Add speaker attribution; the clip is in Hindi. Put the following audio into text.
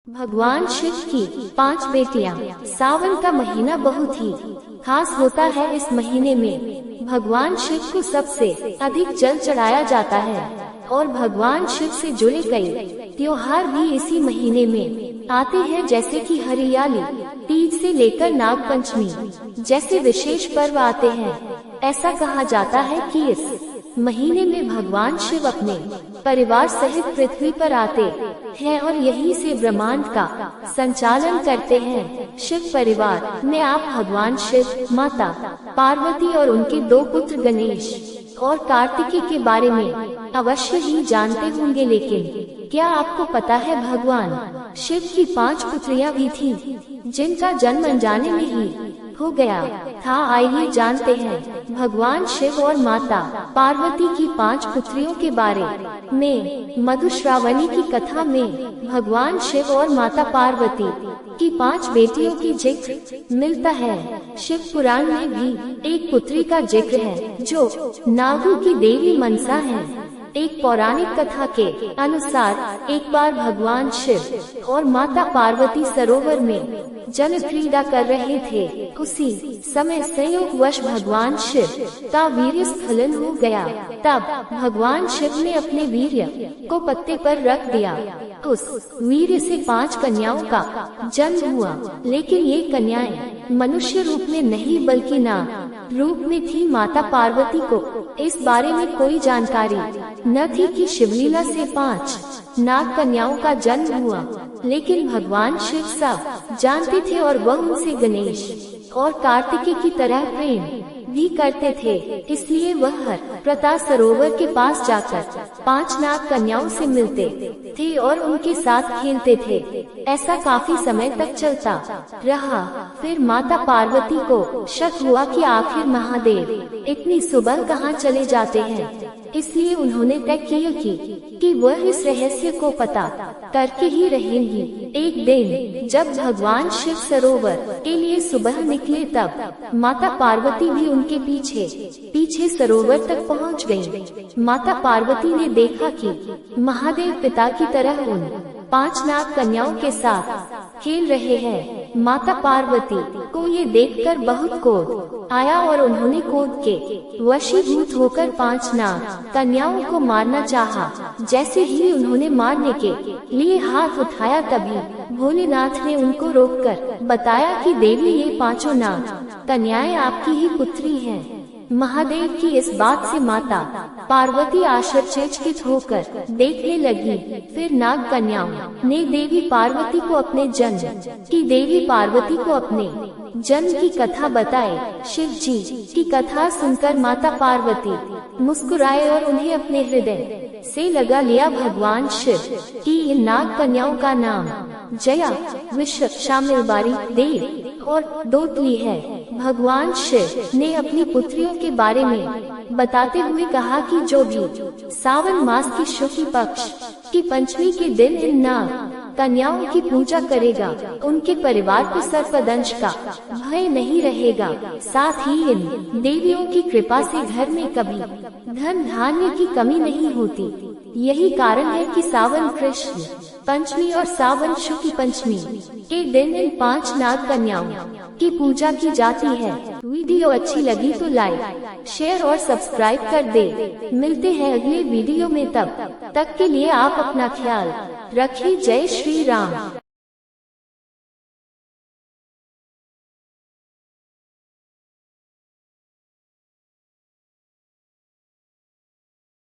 Speaker 1: भगवान शिव की 5 बेटियां। सावन का महीना बहुत ही खास होता है। इस महीने में भगवान शिव को सबसे अधिक जल चढ़ाया जाता है और भगवान शिव से जुड़े कई त्योहार भी इसी महीने में आते हैं, जैसे कि हरियाली तीज से लेकर नाग पंचमी जैसे विशेष पर्व आते हैं। ऐसा कहा जाता है कि इस महीने में भगवान शिव अपने परिवार सहित पृथ्वी पर आते हैं और यहीं से ब्रह्मांड का संचालन करते हैं। शिव परिवार में आप भगवान शिव, माता पार्वती और उनके 2 पुत्र गणेश और कार्तिकेय के बारे में अवश्य ही जानते होंगे, लेकिन क्या आपको पता है भगवान शिव की 5 पुत्रियां भी थीं, जिनका जन्म अनजाने में ही हो गया था। आइए जानते हैं भगवान शिव और माता पार्वती की 5 पुत्रियों के बारे में। मधुश्रावणी की कथा में भगवान शिव और माता पार्वती की 5 बेटियों की जिक्र मिलता है। शिव पुराण में भी एक पुत्री का जिक्र है जो नागों की देवी मनसा है। एक पौराणिक कथा के अनुसार एक बार भगवान शिव और माता पार्वती सरोवर में जल क्रीड़ा कर रहे थे। उसी समय संयोगवश भगवान शिव का वीर्य स्खलन हो गया। तब भगवान शिव ने अपने वीर्य को पत्ते पर रख दिया। उस वीर्य से 5 कन्याओं का जन्म हुआ, लेकिन ये कन्याएं मनुष्य रूप में नहीं बल्कि नाग रूप में थी। माता पार्वती को इस बारे में कोई जानकारी न थी कि शिवलीला से 5 नाग कन्याओं का जन्म हुआ, लेकिन भगवान शिव सब जानते थे और वह उनसे गणेश और कार्तिकेय की तरह प्रेम भी करते थे। इसलिए वह हर प्रता सरोवर के पास जाकर 5 नाग कन्याओं से मिलते थे और उनके साथ खेलते थे। ऐसा काफी समय तक चलता रहा। फिर माता पार्वती को शक हुआ कि आखिर महादेव इतनी सुबह कहाँ चले जाते हैं। इसलिए उन्होंने तय किया कि वह इस रहस्य को पता करके ही रहेंगी। एक दिन जब भगवान शिव सरोवर के लिए सुबह निकले, तब माता पार्वती भी उनके पीछे सरोवर तक पहुंच गईं। माता पार्वती ने देखा कि महादेव पिता की तरह उन 5 नाग कन्याओं के साथ खेल रहे हैं। माता पार्वती को ये देखकर बहुत क्रोध आया और उन्होंने क्रोध के वशीभूत होकर 5 नाग कन्याओं को मारना चाहा। जैसे ही उन्होंने मारने के लिए हाथ उठाया, तभी भोलेनाथ ने उनको रोककर बताया कि देवी, ये 5 नाग कन्याएं आपकी ही पुत्री हैं। महादेव की इस बात से माता पार्वती आश्चर्यचकित होकर देखने लगी। फिर नाग कन्याओं ने देवी पार्वती को अपने जन्म की कथा बताई। शिव जी की कथा सुनकर माता पार्वती मुस्कुराए और उन्हें अपने हृदय से लगा लिया। भगवान शिव की इन नाग कन्याओं का नाम जया, विश्व, शामिलबारी, देव और दोतली है। भगवान शिव ने अपनी पुत्रियों के बारे में बताते हुए कहा कि जो भी सावन मास की शुक्ल पक्ष की पंचमी के दिन इन नाग कन्याओं की पूजा करेगा, उनके परिवार को सर्पदंश का भय नहीं रहेगा। साथ ही इन देवियों की कृपा से घर में कभी धन धान्य की कमी नहीं होती। यही कारण है कि सावन कृष्ण पंचमी और सावन शुक्ल पंचमी के दिन इन 5 नाग कन्याओं की पूजा की जाती है। वीडियो अच्छी लगी तो लाइक, शेयर और सब्सक्राइब कर दे। मिलते हैं अगले वीडियो में, तब तक के लिए आप अपना ख्याल रखिए। जय श्री राम।